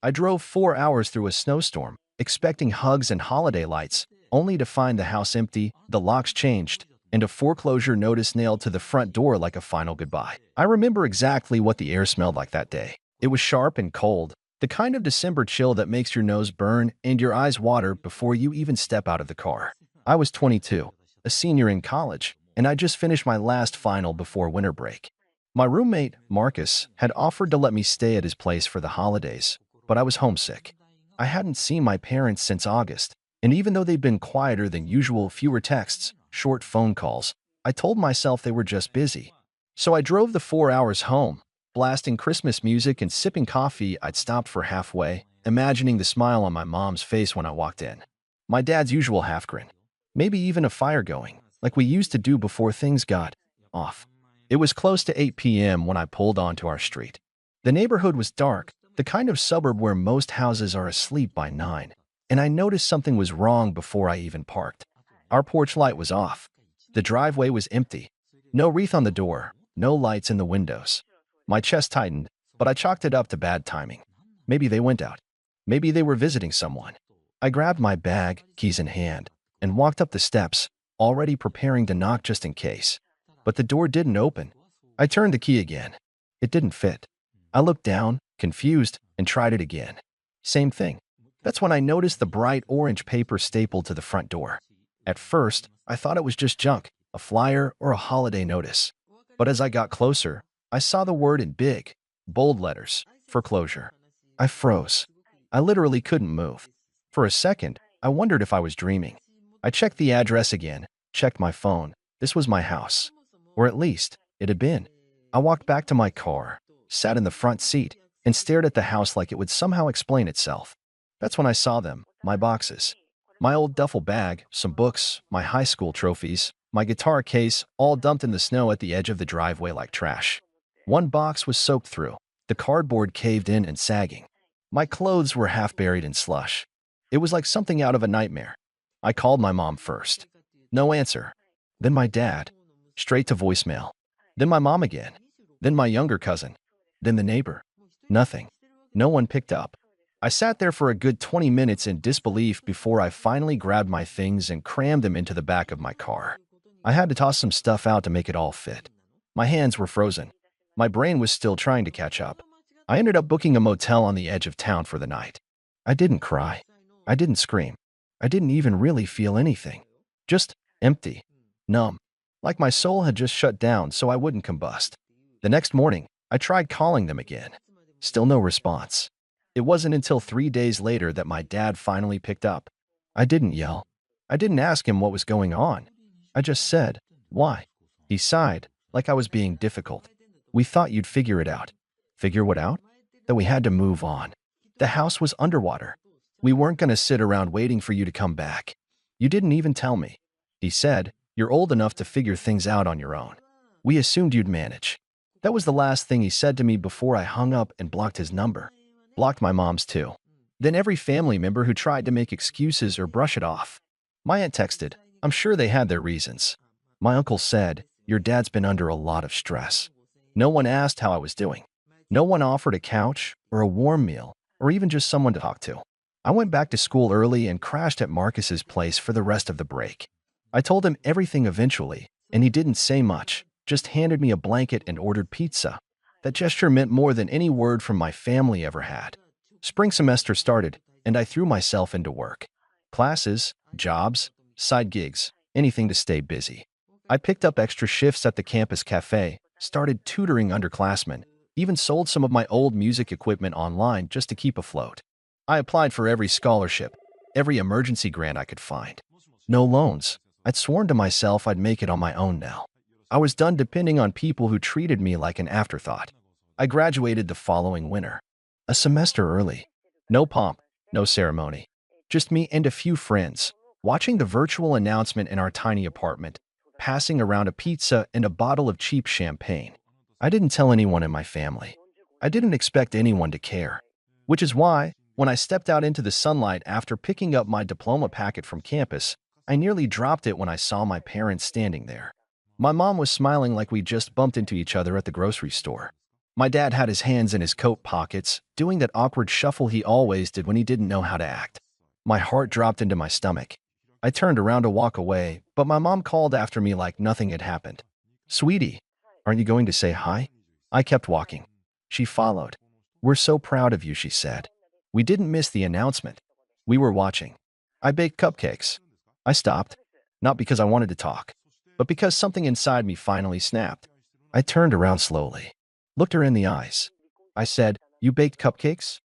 I drove 4 hours through a snowstorm, expecting hugs and holiday lights, only to find the house empty, the locks changed, and a foreclosure notice nailed to the front door like a final goodbye. I remember exactly what the air smelled like that day. It was sharp and cold, the kind of December chill that makes your nose burn and your eyes water before you even step out of the car. I was 22, a senior in college, and I just finished my last final before winter break. My roommate, Marcus, had offered to let me stay at his place for the holidays, but I was homesick. I hadn't seen my parents since August, and even though they'd been quieter than usual, fewer texts, short phone calls, I told myself they were just busy. So I drove the 4 hours home, blasting Christmas music and sipping coffee. I'd stopped for halfway, imagining the smile on my mom's face when I walked in. My dad's usual half grin. Maybe even a fire going, like we used to do before things got off. It was close to 8 p.m. when I pulled onto our street. The neighborhood was dark, the kind of suburb where most houses are asleep by 9, and I noticed something was wrong before I even parked. Our porch light was off. The driveway was empty. No wreath on the door, no lights in the windows. My chest tightened, but I chalked it up to bad timing. Maybe they went out. Maybe they were visiting someone. I grabbed my bag, keys in hand, and walked up the steps, already preparing to knock just in case. But the door didn't open. I turned the key again. It didn't fit. I looked down, confused, and tried it again. Same thing. That's when I noticed the bright orange paper stapled to the front door. At first, I thought it was just junk, a flyer or a holiday notice. But as I got closer, I saw the word in big, bold letters, foreclosure. I froze. I literally couldn't move. For a second, I wondered if I was dreaming. I checked the address again, checked my phone. This was my house. Or at least, it had been. I walked back to my car, sat in the front seat, and stared at the house like it would somehow explain itself. That's when I saw them, my boxes. My old duffel bag, some books, my high school trophies, my guitar case, all dumped in the snow at the edge of the driveway like trash. One box was soaked through, the cardboard caved in and sagging. My clothes were half buried in slush. It was like something out of a nightmare. I called my mom first. No answer. Then my dad. Straight to voicemail. Then my mom again. Then my younger cousin. Then the neighbor. Nothing. No one picked up. I sat there for a good 20 minutes in disbelief before I finally grabbed my things and crammed them into the back of my car. I had to toss some stuff out to make it all fit. My hands were frozen. My brain was still trying to catch up. I ended up booking a motel on the edge of town for the night. I didn't cry. I didn't scream. I didn't even really feel anything. Just empty. Numb. Like my soul had just shut down so I wouldn't combust. The next morning, I tried calling them again. Still no response. It wasn't until 3 days later that my dad finally picked up. I didn't yell. I didn't ask him what was going on. I just said, "Why?" He sighed, like I was being difficult. "We thought you'd figure it out." Figure what out? That we had to move on. The house was underwater. We weren't going to sit around waiting for you to come back. You didn't even tell me. He said, "You're old enough to figure things out on your own. We assumed you'd manage." That was the last thing he said to me before I hung up and blocked his number. Blocked my mom's too. Then every family member who tried to make excuses or brush it off. My aunt texted. I'm sure they had their reasons. My uncle said, "Your dad's been under a lot of stress." No one asked how I was doing. No one offered a couch or a warm meal or even just someone to talk to. I went back to school early and crashed at Marcus's place for the rest of the break. I told him everything eventually, and he didn't say much, just handed me a blanket and ordered pizza. That gesture meant more than any word from my family ever had. Spring semester started, and I threw myself into work. Classes, jobs, side gigs, anything to stay busy. I picked up extra shifts at the campus cafe, started tutoring underclassmen, even sold some of my old music equipment online just to keep afloat. I applied for every scholarship, every emergency grant I could find. No loans. I'd sworn to myself I'd make it on my own now. I was done depending on people who treated me like an afterthought. I graduated the following winter. A semester early. No pomp, no ceremony. Just me and a few friends, watching the virtual announcement in our tiny apartment, passing around a pizza and a bottle of cheap champagne. I didn't tell anyone in my family. I didn't expect anyone to care. Which is why, when I stepped out into the sunlight after picking up my diploma packet from campus, I nearly dropped it when I saw my parents standing there. My mom was smiling like we just bumped into each other at the grocery store. My dad had his hands in his coat pockets, doing that awkward shuffle he always did when he didn't know how to act. My heart dropped into my stomach. I turned around to walk away, but my mom called after me like nothing had happened. Sweetie, aren't you going to say hi? I kept walking. She followed. We're so proud of you, she said. We didn't miss the announcement. We were watching. I baked cupcakes. I stopped, not because I wanted to talk, but because something inside me finally snapped. I turned around slowly, looked her in the eyes. I said, "You baked cupcakes?"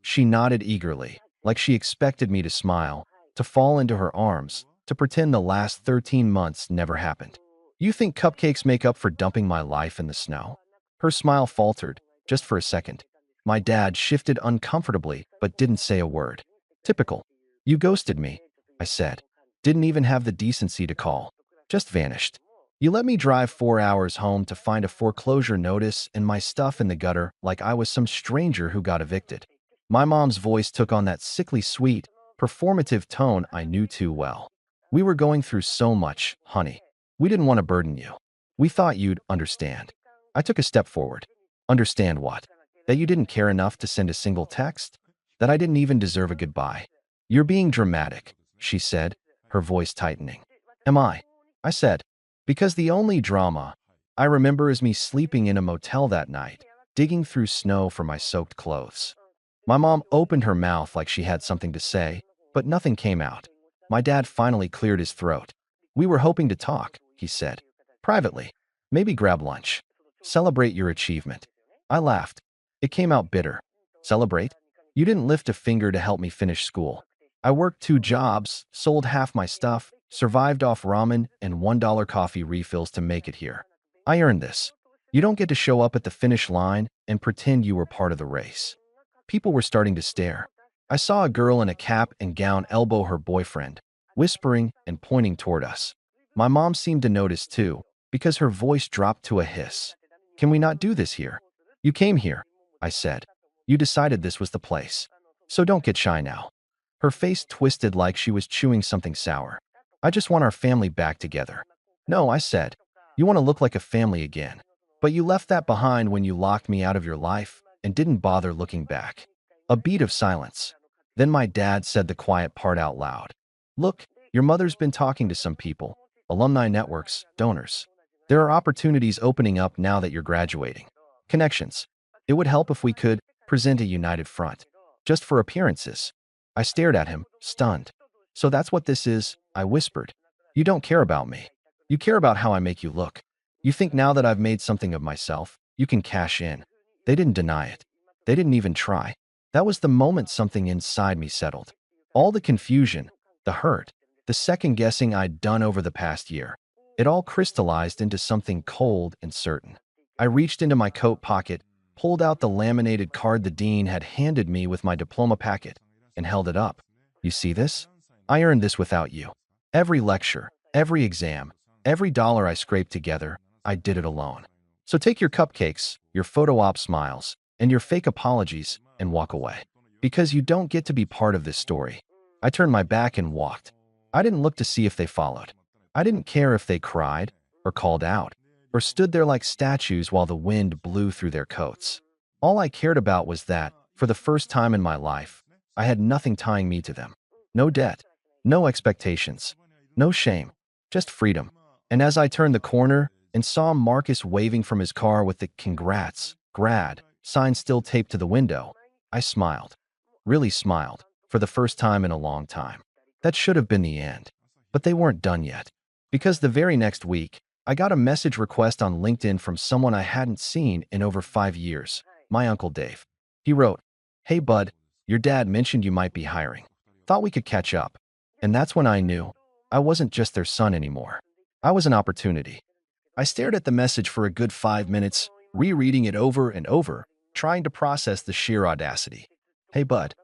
She nodded eagerly, like she expected me to smile, to fall into her arms, to pretend the last 13 months never happened. You think cupcakes make up for dumping my life in the snow? Her smile faltered, just for a second. My dad shifted uncomfortably, but didn't say a word. Typical. You ghosted me, I said. Didn't even have the decency to call. Just vanished. You let me drive 4 hours home to find a foreclosure notice and my stuff in the gutter like I was some stranger who got evicted. My mom's voice took on that sickly sweet, performative tone I knew too well. We were going through so much, honey. We didn't want to burden you. We thought you'd understand. I took a step forward. Understand what? That you didn't care enough to send a single text? That I didn't even deserve a goodbye? You're being dramatic, she said, her voice tightening. Am I? I said. Because the only drama I remember is me sleeping in a motel that night, digging through snow for my soaked clothes. My mom opened her mouth like she had something to say, but nothing came out. My dad finally cleared his throat. We were hoping to talk, he said. Privately. Maybe grab lunch. Celebrate your achievement. I laughed. It came out bitter. Celebrate? You didn't lift a finger to help me finish school. I worked 2 jobs, sold half my stuff, survived off ramen and $1 coffee refills to make it here. I earned this. You don't get to show up at the finish line and pretend you were part of the race. People were starting to stare. I saw a girl in a cap and gown elbow her boyfriend, whispering and pointing toward us. My mom seemed to notice too, because her voice dropped to a hiss. Can we not do this here? You came here, I said. You decided this was the place. So don't get shy now. Her face twisted like she was chewing something sour. I just want our family back together. No, I said. You want to look like a family again. But you left that behind when you locked me out of your life and didn't bother looking back. A beat of silence. Then my dad said the quiet part out loud. Look, your mother's been talking to some people, alumni networks, donors. There are opportunities opening up now that you're graduating. Connections. It would help if we could present a united front. Just for appearances. I stared at him, stunned. So that's what this is, I whispered. You don't care about me. You care about how I make you look. You think now that I've made something of myself, you can cash in. They didn't deny it. They didn't even try. That was the moment something inside me settled. All the confusion, the hurt, the second-guessing I'd done over the past year. It all crystallized into something cold and certain. I reached into my coat pocket, pulled out the laminated card the dean had handed me with my diploma packet, and held it up. You see this? I earned this without you. Every lecture, every exam, every dollar I scraped together, I did it alone. So take your cupcakes, your photo op smiles, and your fake apologies and walk away. Because you don't get to be part of this story. I turned my back and walked. I didn't look to see if they followed. I didn't care if they cried, or called out, or stood there like statues while the wind blew through their coats. All I cared about was that, for the first time in my life, I had nothing tying me to them. No debt, no expectations, no shame, just freedom. And as I turned the corner and saw Marcus waving from his car with the "Congrats, grad" sign still taped to the window, I smiled. Really smiled, for the first time in a long time. That should have been the end. But they weren't done yet. Because the very next week, I got a message request on LinkedIn from someone I hadn't seen in over 5 years, my Uncle Dave. He wrote, "Hey bud, your dad mentioned you might be hiring. Thought we could catch up." And that's when I knew I wasn't just their son anymore. I was an opportunity. I stared at the message for a good 5 minutes, rereading it over and over, trying to process the sheer audacity. Hey bud.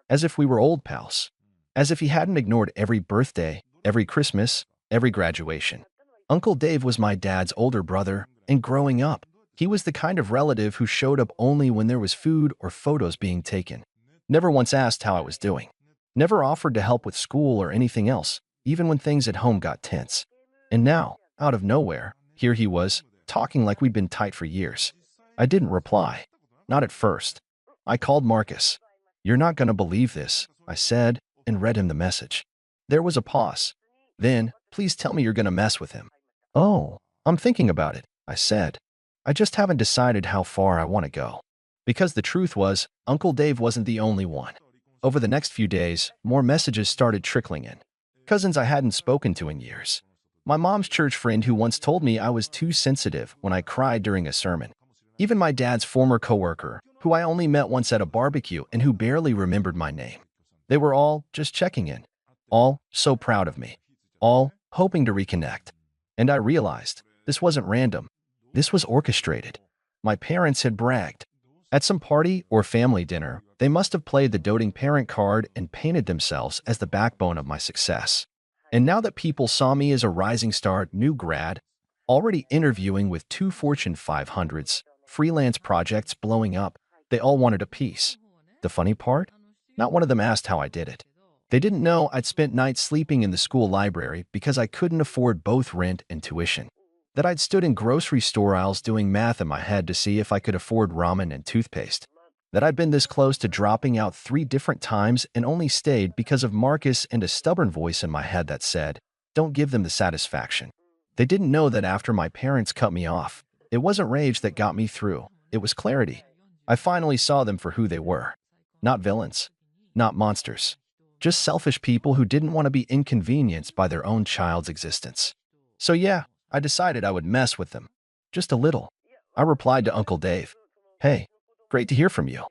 As if we were old pals. As if he hadn't ignored every birthday, every Christmas, every graduation. Uncle Dave was my dad's older brother, and growing up, he was the kind of relative who showed up only when there was food or photos being taken. Never once asked how I was doing. Never offered to help with school or anything else, even when things at home got tense. And now, out of nowhere, here he was, talking like we'd been tight for years. I didn't reply. Not at first. I called Marcus. "You're not going to believe this," I said, and read him the message. There was a pause. Then, "Please tell me you're going to mess with him." "Oh, I'm thinking about it," I said. "I just haven't decided how far I want to go." Because the truth was, Uncle Dave wasn't the only one. Over the next few days, more messages started trickling in. Cousins I hadn't spoken to in years. My mom's church friend who once told me I was too sensitive when I cried during a sermon. Even my dad's former coworker, who I only met once at a barbecue and who barely remembered my name. They were all just checking in. All so proud of me. All hoping to reconnect. And I realized this wasn't random. This was orchestrated. My parents had bragged. At some party or family dinner, they must have played the doting parent card and painted themselves as the backbone of my success. And now that people saw me as a rising star, new grad, already interviewing with 2 Fortune 500s, freelance projects blowing up, they all wanted a piece. The funny part? Not one of them asked how I did it. They didn't know I'd spent nights sleeping in the school library because I couldn't afford both rent and tuition. That I'd stood in grocery store aisles doing math in my head to see if I could afford ramen and toothpaste. That I'd been this close to dropping out 3 different times and only stayed because of Marcus and a stubborn voice in my head that said, "Don't give them the satisfaction." They didn't know that after my parents cut me off, it wasn't rage that got me through, it was clarity. I finally saw them for who they were. Not villains. Not monsters. Just selfish people who didn't want to be inconvenienced by their own child's existence. So yeah, I decided I would mess with them. Just a little. I replied to Uncle Dave. "Hey, great to hear from you.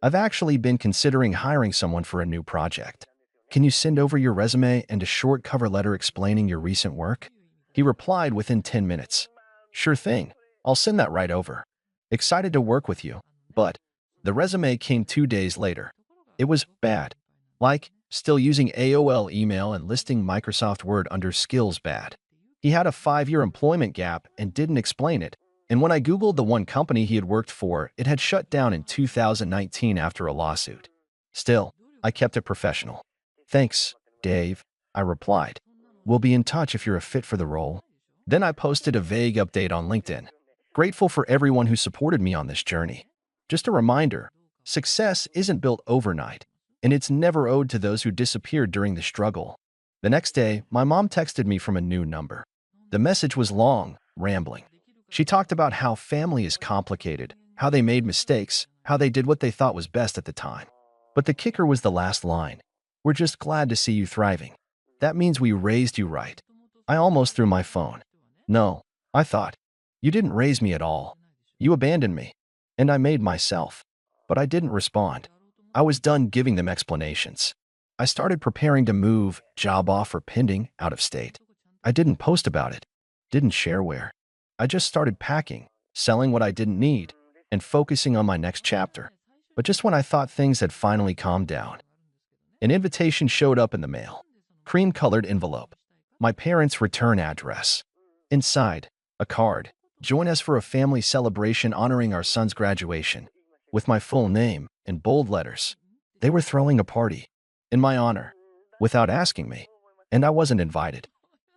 I've actually been considering hiring someone for a new project. Can you send over your resume and a short cover letter explaining your recent work?" He replied within 10 minutes. "Sure thing. I'll send that right over. Excited to work with you." But the resume came 2 days later. It was bad. Like, still using AOL email and listing Microsoft Word under skills bad. He had a 5-year employment gap and didn't explain it. And when I Googled the one company he had worked for, it had shut down in 2019 after a lawsuit. Still, I kept it professional. "Thanks, Dave," I replied. "We'll be in touch if you're a fit for the role." Then I posted a vague update on LinkedIn. Grateful for everyone who supported me on this journey. Just a reminder, success isn't built overnight, and it's never owed to those who disappeared during the struggle. The next day, my mom texted me from a new number. The message was long, rambling. She talked about how family is complicated, how they made mistakes, how they did what they thought was best at the time. But the kicker was the last line. "We're just glad to see you thriving. That means we raised you right." I almost threw my phone. "No," I thought. "You didn't raise me at all. You abandoned me." And I made myself. But I didn't respond. I was done giving them explanations. I started preparing to move, job offer pending, out of state. I didn't post about it. Didn't share where. I just started packing, selling what I didn't need, and focusing on my next chapter. But just when I thought things had finally calmed down, an invitation showed up in the mail. Cream-colored envelope. My parents' return address. Inside, a card. "Join us for a family celebration honoring our son's graduation." With my full name in bold letters. They were throwing a party. In my honor. Without asking me. And I wasn't invited.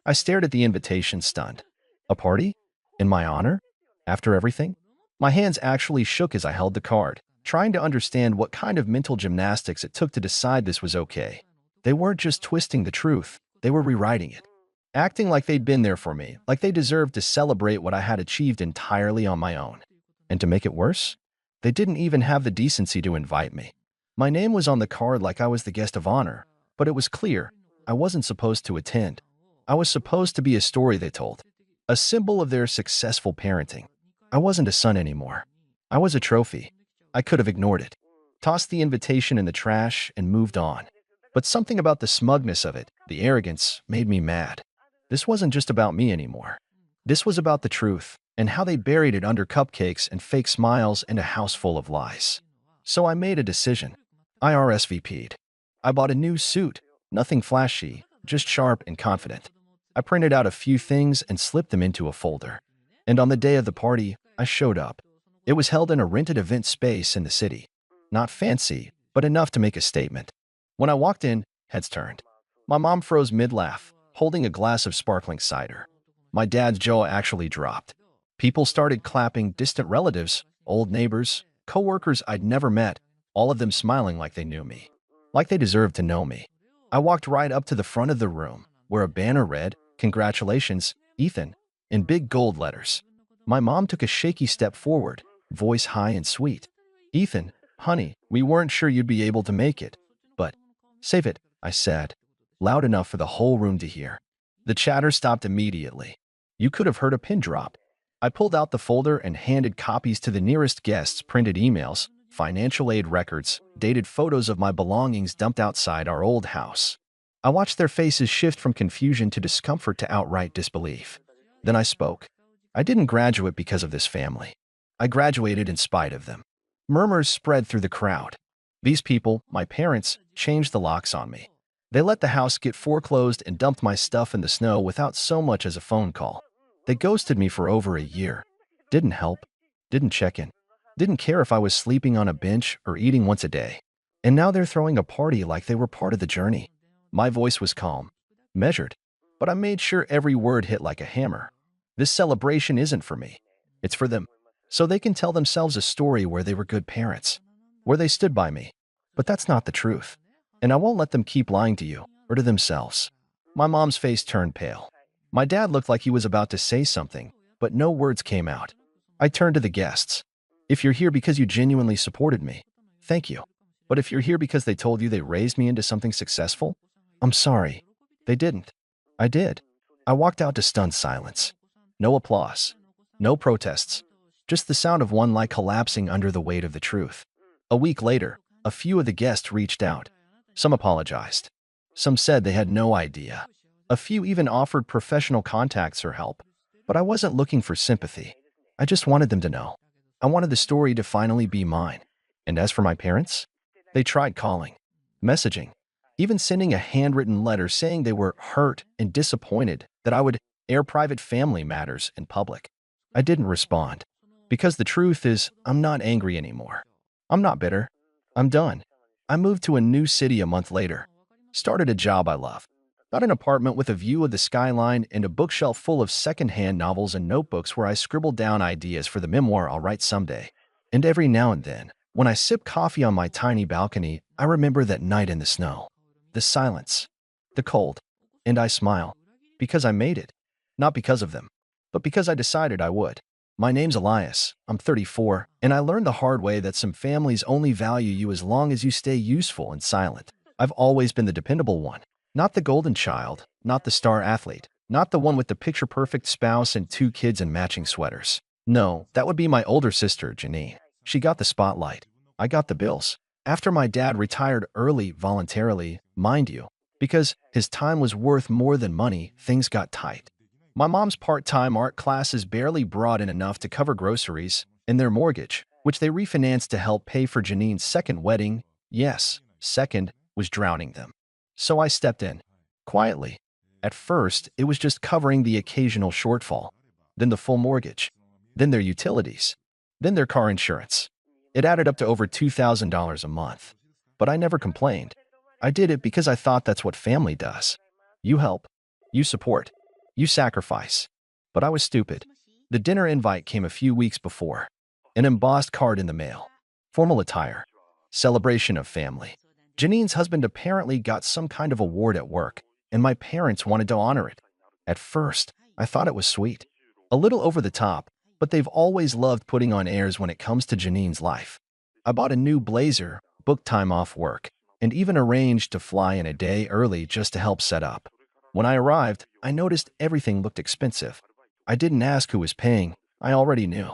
I stared at the invitation stunned. A party? In my honor? After everything? My hands actually shook as I held the card, trying to understand what kind of mental gymnastics it took to decide this was okay. They weren't just twisting the truth, they were rewriting it. Acting like they'd been there for me, like they deserved to celebrate what I had achieved entirely on my own. And to make it worse, they didn't even have the decency to invite me. My name was on the card like I was the guest of honor, but it was clear I wasn't supposed to attend. I was supposed to be a story they told, a symbol of their successful parenting. I wasn't a son anymore. I was a trophy. I could have ignored it, tossed the invitation in the trash, and moved on. But something about the smugness of it, the arrogance, made me mad. This wasn't just about me anymore. This was about the truth, and how they buried it under cupcakes and fake smiles and a house full of lies. So I made a decision. I RSVP'd. I bought a new suit, nothing flashy, just sharp and confident. I printed out a few things and slipped them into a folder. And on the day of the party, I showed up. It was held in a rented event space in the city. Not fancy, but enough to make a statement. When I walked in, heads turned. My mom froze mid-laugh, holding a glass of sparkling cider. My dad's jaw actually dropped. People started clapping, distant relatives, Old neighbors, coworkers I'd never met, all of them smiling like they knew me. Like they deserved to know me. I walked right up to the front of the room, where a banner read, "Congratulations, Ethan," in big gold letters. My mom took a shaky step forward, voice high and sweet. "Ethan, honey, we weren't sure you'd be able to make it, but save it," I said, loud enough for the whole room to hear. The chatter stopped immediately. You could have heard a pin drop. I pulled out the folder and handed copies to the nearest guests, printed emails, financial aid records, dated photos of my belongings dumped outside our old house. I watched their faces shift from confusion to discomfort to outright disbelief. Then I spoke. "I didn't graduate because of this family. I graduated in spite of them." Murmurs spread through the crowd. These people, my parents, changed the locks on me. They let the house get foreclosed and dumped my stuff in the snow without so much as a phone call. They ghosted me for over a year. Didn't help. Didn't check in. Didn't care if I was sleeping on a bench or eating once a day. And now they're throwing a party like they were part of the journey. My voice was calm, measured, but I made sure every word hit like a hammer. This celebration isn't for me. It's for them. So they can tell themselves a story where they were good parents, where they stood by me. But that's not the truth. And I won't let them keep lying to you or to themselves. My mom's face turned pale. My dad looked like he was about to say something, but no words came out. I turned to the guests. "If you're here because you genuinely supported me, thank you. But if you're here because they told you they raised me into something successful, I'm sorry. They didn't. I did." I walked out to stunned silence. No applause. No protests. Just the sound of one life collapsing under the weight of the truth. A week later, a few of the guests reached out. Some apologized. Some said they had no idea. A few even offered professional contacts or help. But I wasn't looking for sympathy. I just wanted them to know. I wanted the story to finally be mine. And as for my parents, they tried calling, messaging, even sending a handwritten letter saying they were hurt and disappointed that I would air private family matters in public. I didn't respond. Because the truth is, I'm not angry anymore. I'm not bitter. I'm done. I moved to a new city a month later. Started a job I love. Got an apartment with a view of the skyline and a bookshelf full of secondhand novels and notebooks where I scribbled down ideas for the memoir I'll write someday. And every now and then, when I sip coffee on my tiny balcony, I remember that night in the snow. The silence. The cold. And I smile. Because I made it. Not because of them. But because I decided I would. My name's Elias. I'm 34, and I learned the hard way that some families only value you as long as you stay useful and silent. I've always been the dependable one. Not the golden child, not the star athlete, not the one with the picture-perfect spouse and 2 kids in matching sweaters. No, that would be my older sister, Janine. She got the spotlight. I got the bills. After my dad retired early, voluntarily, mind you, because his time was worth more than money, things got tight. My mom's part-time art classes barely brought in enough to cover groceries and their mortgage, which they refinanced to help pay for Janine's second wedding. Yes, second was drowning them. So I stepped in, quietly. At first, it was just covering the occasional shortfall, then the full mortgage, then their utilities, then their car insurance. It added up to over $2,000 a month. But I never complained. I did it because I thought that's what family does. You help. You support. You sacrifice. But I was stupid. The dinner invite came a few weeks before. An embossed card in the mail. Formal attire. Celebration of family. Janine's husband apparently got some kind of award at work, and my parents wanted to honor it. At first, I thought it was sweet. A little over the top, but they've always loved putting on airs when it comes to Janine's life. I bought a new blazer, booked time off work, and even arranged to fly in a day early just to help set up. When I arrived, I noticed everything looked expensive. I didn't ask who was paying. I already knew.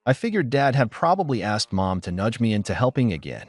I figured Dad had probably asked Mom to nudge me into helping again.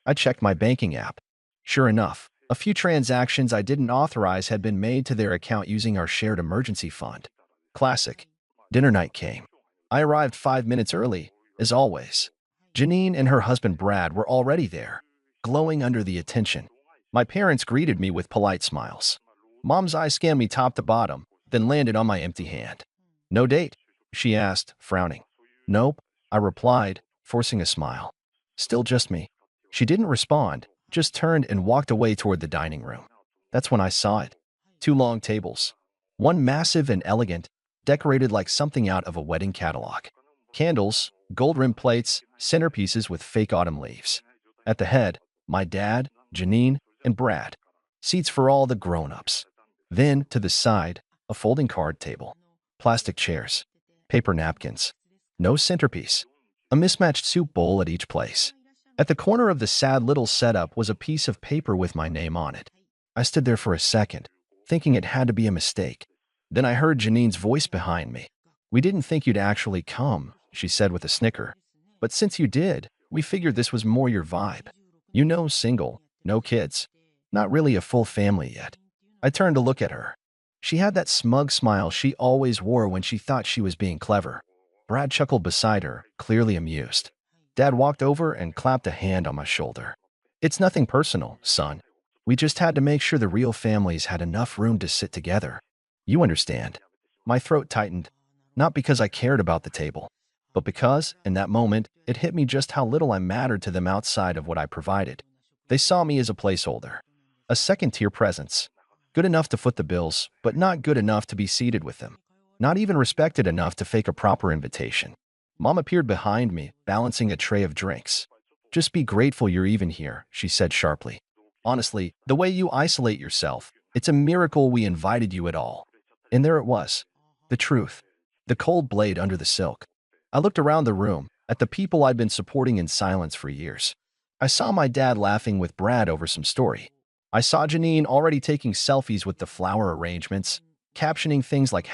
I checked my banking app. Sure enough, a few transactions I didn't authorize had been made to their account using our shared emergency fund. Classic. Dinner night came. I arrived 5 minutes early, as always. Janine and her husband Brad were already there, glowing under the attention. My parents greeted me with polite smiles. Mom's eyes scanned me top to bottom, then landed on my empty hand. "No date?" she asked, frowning. "Nope," I replied, forcing a smile. "Still just me." She didn't respond, just turned and walked away toward the dining room. That's when I saw it. 2 long tables. One massive and elegant, decorated like something out of a wedding catalog. Candles, gold-rimmed plates, centerpieces with fake autumn leaves. At the head, my dad, Janine, and Brad. Seats for all the grown-ups. Then, to the side, a folding card table. Plastic chairs. Paper napkins. No centerpiece. A mismatched soup bowl at each place. At the corner of the sad little setup was a piece of paper with my name on it. I stood there for a second, thinking it had to be a mistake. Then I heard Janine's voice behind me. "We didn't think you'd actually come," she said with a snicker. "But since you did, we figured this was more your vibe. You know, single, no kids. Not really a full family yet." I turned to look at her. She had that smug smile she always wore when she thought she was being clever. Brad chuckled beside her, clearly amused. Dad walked over and clapped a hand on my shoulder. "It's nothing personal, son. We just had to make sure the real families had enough room to sit together. You understand." My throat tightened, not because I cared about the table, but because, in that moment, it hit me just how little I mattered to them outside of what I provided. They saw me as a placeholder, a second-tier presence, good enough to foot the bills, but not good enough to be seated with them, not even respected enough to fake a proper invitation. Mom appeared behind me, balancing a tray of drinks. "Just be grateful you're even here," she said sharply. "Honestly, the way you isolate yourself, it's a miracle we invited you at all." And there it was, the truth, the cold blade under the silk. I looked around the room, at the people I'd been supporting in silence for years. I saw my dad laughing with Brad over some story. I saw Janine already taking selfies with the flower arrangements, captioning things like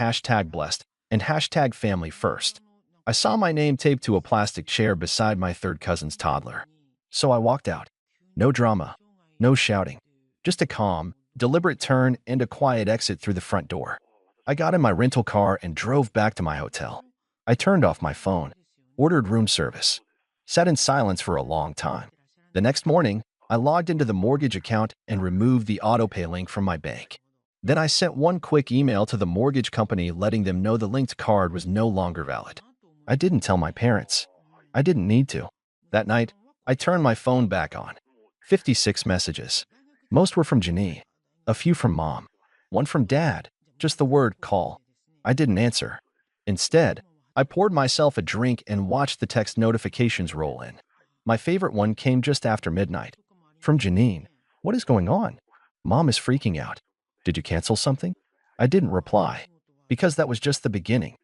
#blessed and #family first. I saw my name taped to a plastic chair beside my third cousin's toddler. So I walked out. No drama, no shouting, just a calm, deliberate turn and a quiet exit through the front door. I got in my rental car and drove back to my hotel. I turned off my phone, ordered room service, sat in silence for a long time. The next morning, I logged into the mortgage account and removed the autopay link from my bank. Then I sent one quick email to the mortgage company letting them know the linked card was no longer valid. I didn't tell my parents. I didn't need to. That night, I turned my phone back on. 56 messages. Most were from Janine. A few from Mom. One from Dad. Just the word call. I didn't answer. Instead, I poured myself a drink and watched the text notifications roll in. My favorite one came just after midnight. From Janine. "What is going on? Mom is freaking out. Did you cancel something?" I didn't reply, because that was just the beginning.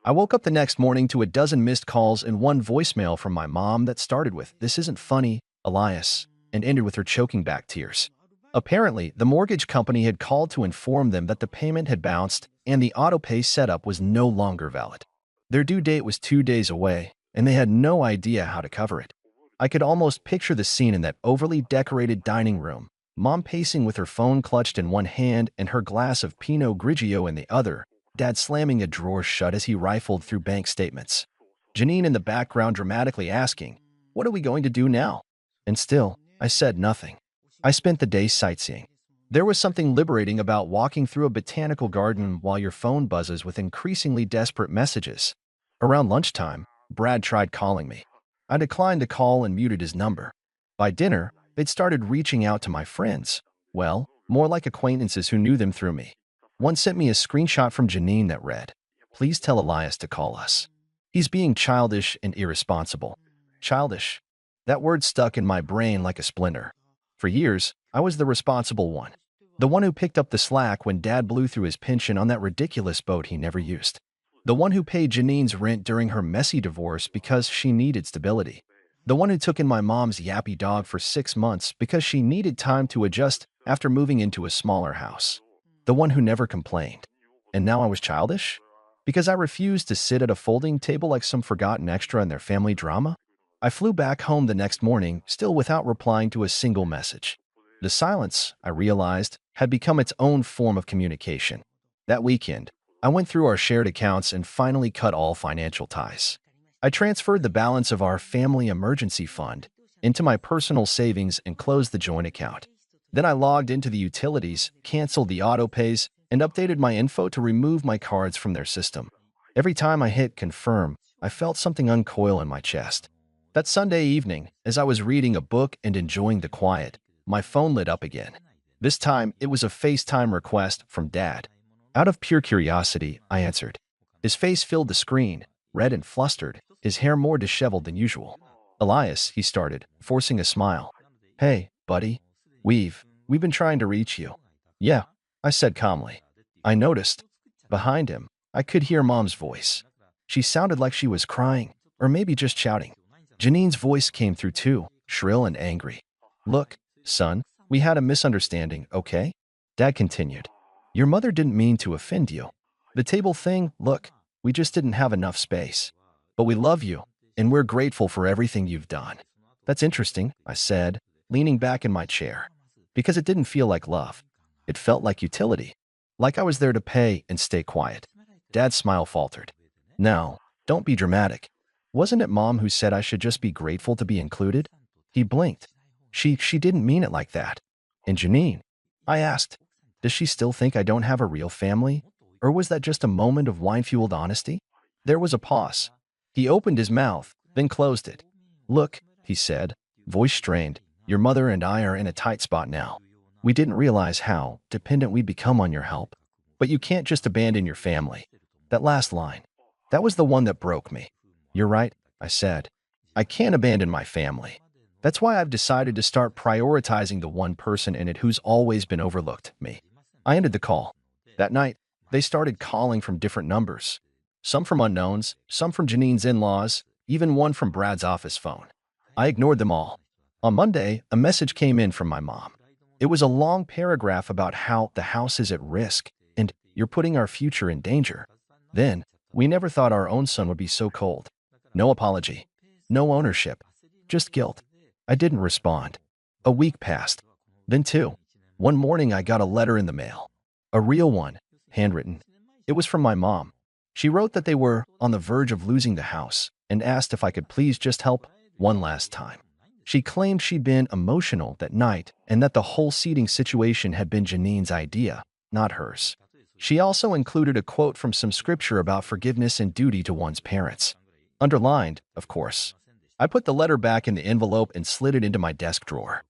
I woke up the next morning to a dozen missed calls and one voicemail from my mom that started with, "This isn't funny, Elias," and ended with her choking back tears. Apparently, the mortgage company had called to inform them that the payment had bounced and the autopay setup was no longer valid. Their due date was 2 days away, and they had no idea how to cover it. I could almost picture the scene in that overly decorated dining room, Mom pacing with her phone clutched in one hand and her glass of Pinot Grigio in the other, Dad slamming a drawer shut as he rifled through bank statements. Janine in the background dramatically asking, "What are we going to do now?" And still, I said nothing. I spent the day sightseeing. There was something liberating about walking through a botanical garden while your phone buzzes with increasingly desperate messages. Around lunchtime, Brad tried calling me. I declined the call and muted his number. By dinner, they'd started reaching out to my friends. Well, more like acquaintances who knew them through me. One sent me a screenshot from Janine that read, "Please tell Elias to call us. He's being childish and irresponsible." Childish. That word stuck in my brain like a splinter. For years, I was the responsible one. The one who picked up the slack when Dad blew through his pension on that ridiculous boat he never used. The one who paid Janine's rent during her messy divorce because she needed stability. The one who took in my mom's yappy dog for 6 months because she needed time to adjust after moving into a smaller house. The one who never complained. And now I was childish? Because I refused to sit at a folding table like some forgotten extra in their family drama? I flew back home the next morning, still without replying to a single message. The silence, I realized, had become its own form of communication. That weekend, I went through our shared accounts and finally cut all financial ties. I transferred the balance of our family emergency fund into my personal savings and closed the joint account. Then I logged into the utilities, canceled the autopays, and updated my info to remove my cards from their system. Every time I hit confirm, I felt something uncoil in my chest. That Sunday evening, as I was reading a book and enjoying the quiet, my phone lit up again. This time, it was a FaceTime request from Dad. Out of pure curiosity, I answered. His face filled the screen, red and flustered, his hair more disheveled than usual. Elias, he started, forcing a smile. Hey, buddy. We've been trying to reach you. Yeah, I said calmly. I noticed. Behind him, I could hear Mom's voice. She sounded like she was crying, or maybe just shouting. Janine's voice came through too, shrill and angry. Look, son, we had a misunderstanding, okay? Dad continued. Your mother didn't mean to offend you. The table thing, look, we just didn't have enough space. But we love you, and we're grateful for everything you've done. That's interesting, I said, leaning back in my chair. Because it didn't feel like love. It felt like utility. Like I was there to pay and stay quiet. Dad's smile faltered. No, don't be dramatic. Wasn't it Mom who said I should just be grateful to be included? He blinked. She didn't mean it like that. And Janine? I asked, does she still think I don't have a real family? Or was that just a moment of wine-fueled honesty? There was a pause. He opened his mouth, then closed it. Look, he said, voice strained, your mother and I are in a tight spot now. We didn't realize how dependent we'd become on your help. But you can't just abandon your family. That last line, that was the one that broke me. You're right, I said. I can't abandon my family. That's why I've decided to start prioritizing the one person in it who's always been overlooked, me. I ended the call. That night, they started calling from different numbers. Some from unknowns, some from Janine's in-laws, even one from Brad's office phone. I ignored them all. On Monday, a message came in from my mom. It was a long paragraph about how the house is at risk and you're putting our future in danger. Then, we never thought our own son would be so cold. No apology. No ownership. Just guilt. I didn't respond. A week passed. Then two. One morning I got a letter in the mail. A real one, handwritten. It was from my mom. She wrote that they were on the verge of losing the house and asked if I could please just help one last time. She claimed she'd been emotional that night and that the whole seating situation had been Janine's idea, not hers. She also included a quote from some scripture about forgiveness and duty to one's parents. Underlined, of course. I put the letter back in the envelope and slid it into my desk drawer.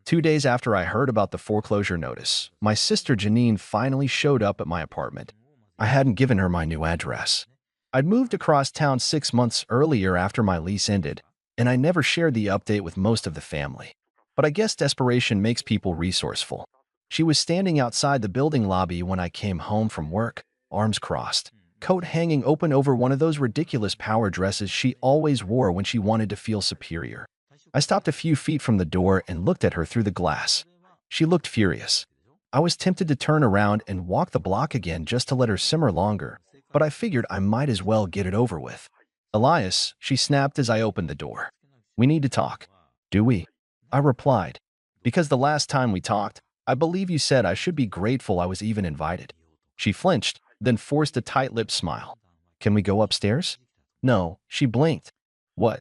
2 days after I heard about the foreclosure notice, my sister Janine finally showed up at my apartment. I hadn't given her my new address. I'd moved across town 6 months earlier after my lease ended, and I never shared the update with most of the family. But I guess desperation makes people resourceful. She was standing outside the building lobby when I came home from work, arms crossed, coat hanging open over one of those ridiculous power dresses she always wore when she wanted to feel superior. I stopped a few feet from the door and looked at her through the glass. She looked furious. I was tempted to turn around and walk the block again just to let her simmer longer, but I figured I might as well get it over with. Elias, she snapped as I opened the door. We need to talk. Do we? I replied. Because the last time we talked, I believe you said I should be grateful I was even invited. She flinched, then forced a tight-lipped smile. Can we go upstairs? No, she blinked. What?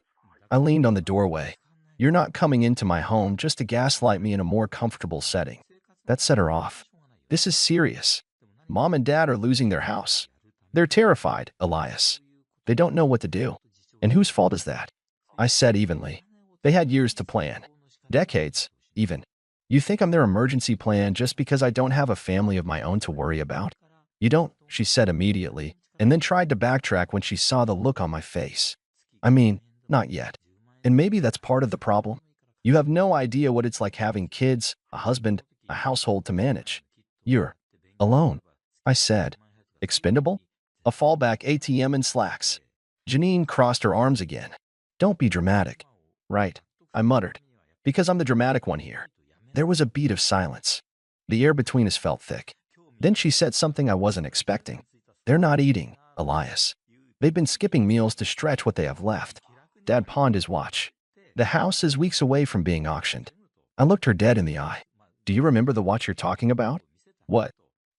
I leaned on the doorway. You're not coming into my home just to gaslight me in a more comfortable setting. That set her off. This is serious. Mom and Dad are losing their house. They're terrified, Elias. They don't know what to do. And whose fault is that? I said evenly. They had years to plan. Decades, even. You think I'm their emergency plan just because I don't have a family of my own to worry about? You don't, she said immediately, and then tried to backtrack when she saw the look on my face. I mean, not yet. And maybe that's part of the problem. You have no idea what it's like having kids, a husband, a household to manage. You're alone, I said. Expendable? A fallback ATM and slacks. Janine crossed her arms again. Don't be dramatic. Right, I muttered. Because I'm the dramatic one here. There was a beat of silence. The air between us felt thick. Then she said something I wasn't expecting. They're not eating, Elias. They've been skipping meals to stretch what they have left. Dad pawned his watch. The house is weeks away from being auctioned. I looked her dead in the eye. Do you remember the watch you're talking about? What?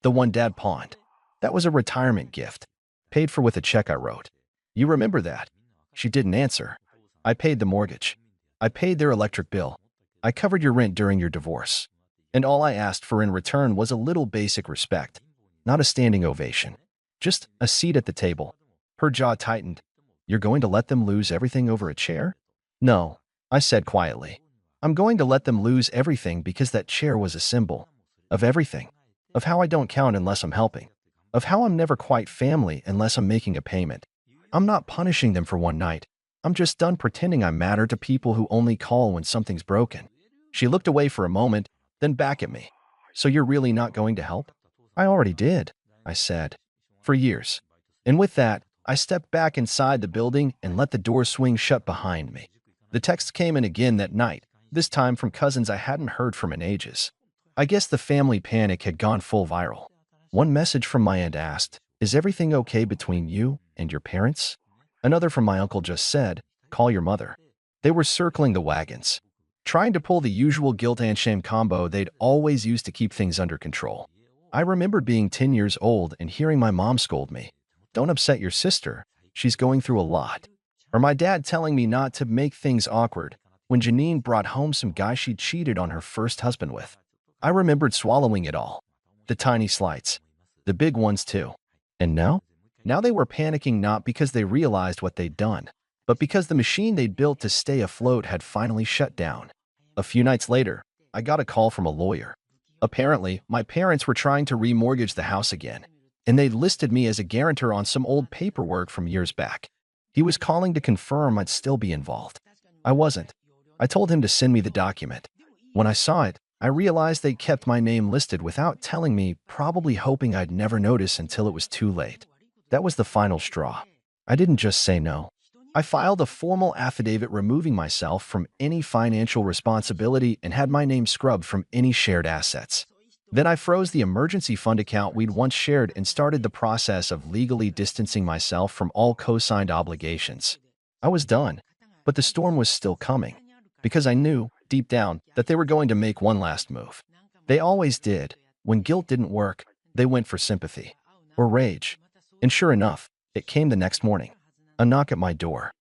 The one Dad pawned. That was a retirement gift. Paid for with a check I wrote. You remember that? She didn't answer. I paid the mortgage. I paid their electric bill. I covered your rent during your divorce. And all I asked for in return was a little basic respect. Not a standing ovation. Just a seat at the table. Her jaw tightened. You're going to let them lose everything over a chair? No, I said quietly. I'm going to let them lose everything because that chair was a symbol. Of everything. Of how I don't count unless I'm helping. Of how I'm never quite family unless I'm making a payment. I'm not punishing them for one night. I'm just done pretending I matter to people who only call when something's broken. She looked away for a moment, then back at me. So you're really not going to help? I already did, I said. For years. And with that, I stepped back inside the building and let the door swing shut behind me. The text came in again that night, this time from cousins I hadn't heard from in ages. I guess the family panic had gone full viral. One message from my aunt asked, "Is everything okay between you and your parents?" Another from my uncle just said, "Call your mother." They were circling the wagons, trying to pull the usual guilt and shame combo they'd always used to keep things under control. I remembered being 10 years old and hearing my mom scold me, "Don't upset your sister. She's going through a lot." Or my dad telling me not to make things awkward when Janine brought home some guy she'd cheated on her first husband with. I remembered swallowing it all. The tiny slights. The big ones too. And now? Now they were panicking not because they realized what they'd done, but because the machine they'd built to stay afloat had finally shut down. A few nights later, I got a call from a lawyer. Apparently, my parents were trying to remortgage the house again, and they'd listed me as a guarantor on some old paperwork from years back. He was calling to confirm I'd still be involved. I wasn't. I told him to send me the document. When I saw it, I realized they'd kept my name listed without telling me, probably hoping I'd never notice until it was too late. That was the final straw. I didn't just say no. I filed a formal affidavit removing myself from any financial responsibility and had my name scrubbed from any shared assets. Then I froze the emergency fund account we'd once shared and started the process of legally distancing myself from all co-signed obligations. I was done, but the storm was still coming, because I knew, deep down, that they were going to make one last move. They always did. When guilt didn't work, they went for sympathy. Or rage. And sure enough, it came the next morning. A knock at my door.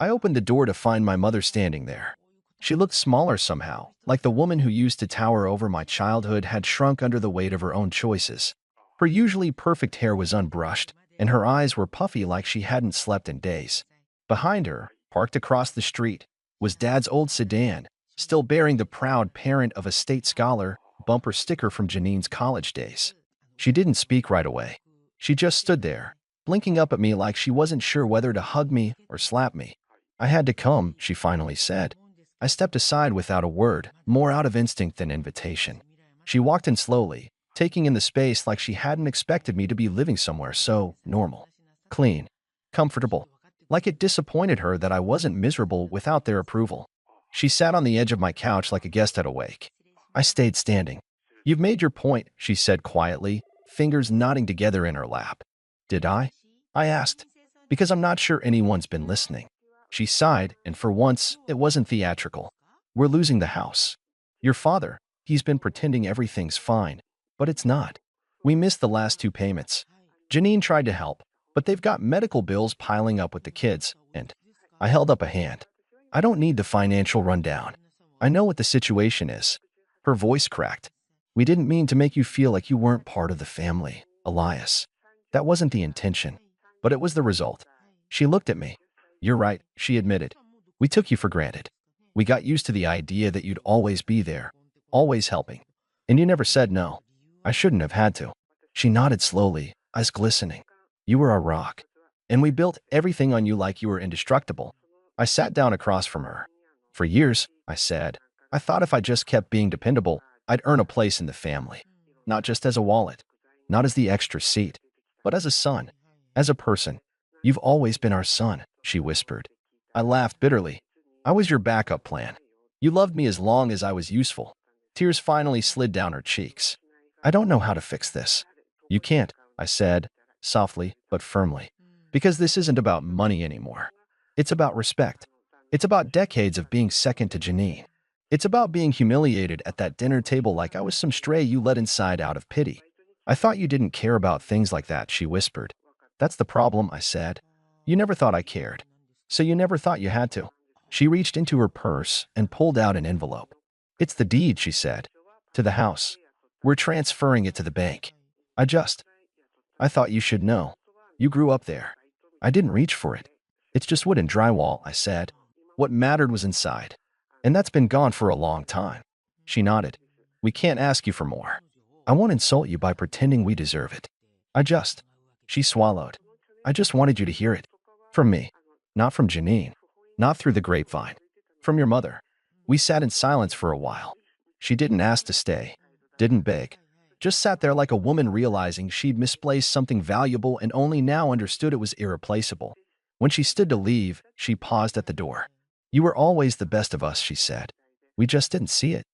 I opened the door to find my mother standing there. She looked smaller somehow, like the woman who used to tower over my childhood had shrunk under the weight of her own choices. Her usually perfect hair was unbrushed, and her eyes were puffy like she hadn't slept in days. Behind her, parked across the street, was Dad's old sedan, still bearing the proud parent of a state scholar bumper sticker from Janine's college days. She didn't speak right away. She just stood there, blinking up at me like she wasn't sure whether to hug me or slap me. "I had to come," she finally said. I stepped aside without a word, more out of instinct than invitation. She walked in slowly, taking in the space like she hadn't expected me to be living somewhere so normal, clean, comfortable, like it disappointed her that I wasn't miserable without their approval. She sat on the edge of my couch like a guest at a wake. I stayed standing. "You've made your point," she said quietly, fingers knotting together in her lap. "Did I?" I asked, because I'm not sure anyone's been listening. She sighed, and for once, it wasn't theatrical. "We're losing the house. Your father, he's been pretending everything's fine, but it's not. We missed the last 2 payments. Janine tried to help, but they've got medical bills piling up with the kids, and..." I held up a hand. "I don't need the financial rundown. I know what the situation is." Her voice cracked. "We didn't mean to make you feel like you weren't part of the family, Elias. That wasn't the intention, but it was the result." She looked at me. "You're right," she admitted. "We took you for granted. We got used to the idea that you'd always be there, always helping. And you never said no. I shouldn't have had to." She nodded slowly, eyes glistening. "You were our rock. And we built everything on you like you were indestructible." I sat down across from her. "For years," I said, "I thought if I just kept being dependable, I'd earn a place in the family. Not just as a wallet, not as the extra seat, but as a son, as a person. You've always been our son," she whispered. I laughed bitterly. "I was your backup plan. You loved me as long as I was useful." Tears finally slid down her cheeks. "I don't know how to fix this." "You can't," I said, softly but firmly. "Because this isn't about money anymore. It's about respect. It's about decades of being second to Janine. It's about being humiliated at that dinner table like I was some stray you let inside out of pity." "I thought you didn't care about things like that," she whispered. "That's the problem," I said. "You never thought I cared. So you never thought you had to." She reached into her purse and pulled out an envelope. "It's the deed," she said. "To the house. We're transferring it to the bank. I thought you should know. You grew up there." I didn't reach for it. "It's just wood and drywall," I said. "What mattered was inside. And that's been gone for a long time." She nodded. "We can't ask you for more. I won't insult you by pretending we deserve it. I just..." She swallowed. "I just wanted you to hear it. From me. Not from Janine. Not through the grapevine. From your mother. We sat in silence for a while. She didn't ask to stay. Didn't beg. Just sat there like a woman realizing she'd misplaced something valuable and only now understood it was irreplaceable. When she stood to leave, she paused at the door. You were always the best of us, she said. We just didn't see it.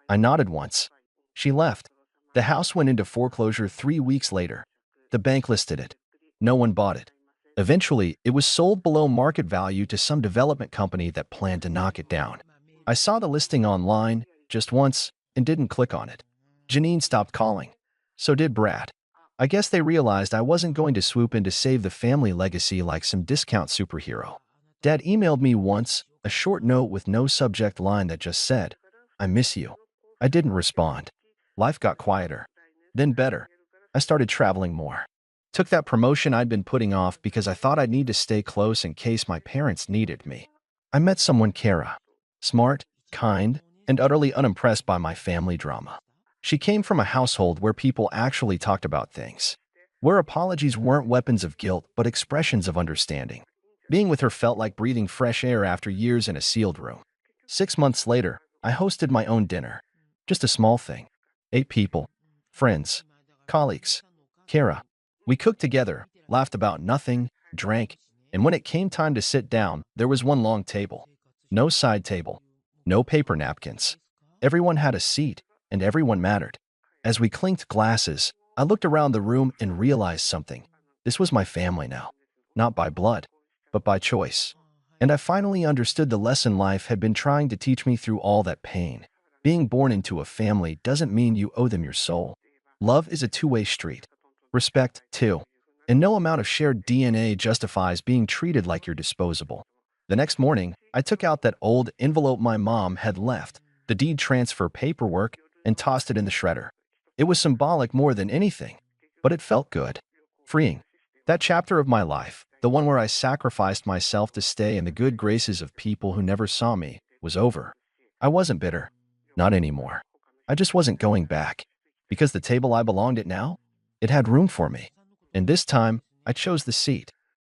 I nodded once. She left. The house went into foreclosure 3 weeks later. The bank listed it. No one bought it. Eventually, it was sold below market value to some development company that planned to knock it down. I saw the listing online just once and didn't click on it. Janine stopped calling. So did Brad. I guess they realized I wasn't going to swoop in to save the family legacy like some discount superhero. Dad emailed me once, a short note with no subject line that just said, I miss you. I didn't respond. Life got quieter. Then better. I started traveling more. Took that promotion I'd been putting off because I thought I'd need to stay close in case my parents needed me. I met someone, Kara. Smart, kind, and utterly unimpressed by my family drama. She came from a household where people actually talked about things, where apologies weren't weapons of guilt but expressions of understanding. Being with her felt like breathing fresh air after years in a sealed room. 6 months later, I hosted my own dinner. Just a small thing. 8 people. Friends. Colleagues. Kara. We cooked together, laughed about nothing, drank, and when it came time to sit down, there was one long table. No side table. No paper napkins. Everyone had a seat, and everyone mattered. As we clinked glasses, I looked around the room and realized something. This was my family now. Not by blood, but by choice. And I finally understood the lesson life had been trying to teach me through all that pain. Being born into a family doesn't mean you owe them your soul. Love is a two-way street. Respect, too. And no amount of shared DNA justifies being treated like you're disposable. The next morning, I took out that old envelope my mom had left, the deed transfer paperwork, and tossed it in the shredder. It was symbolic more than anything, but it felt good. Freeing. That chapter of my life, the one where I sacrificed myself to stay in the good graces of people who never saw me, was over. I wasn't bitter. Not anymore. I just wasn't going back. Because the table I belonged at now, it had room for me. And this time, I chose the seat.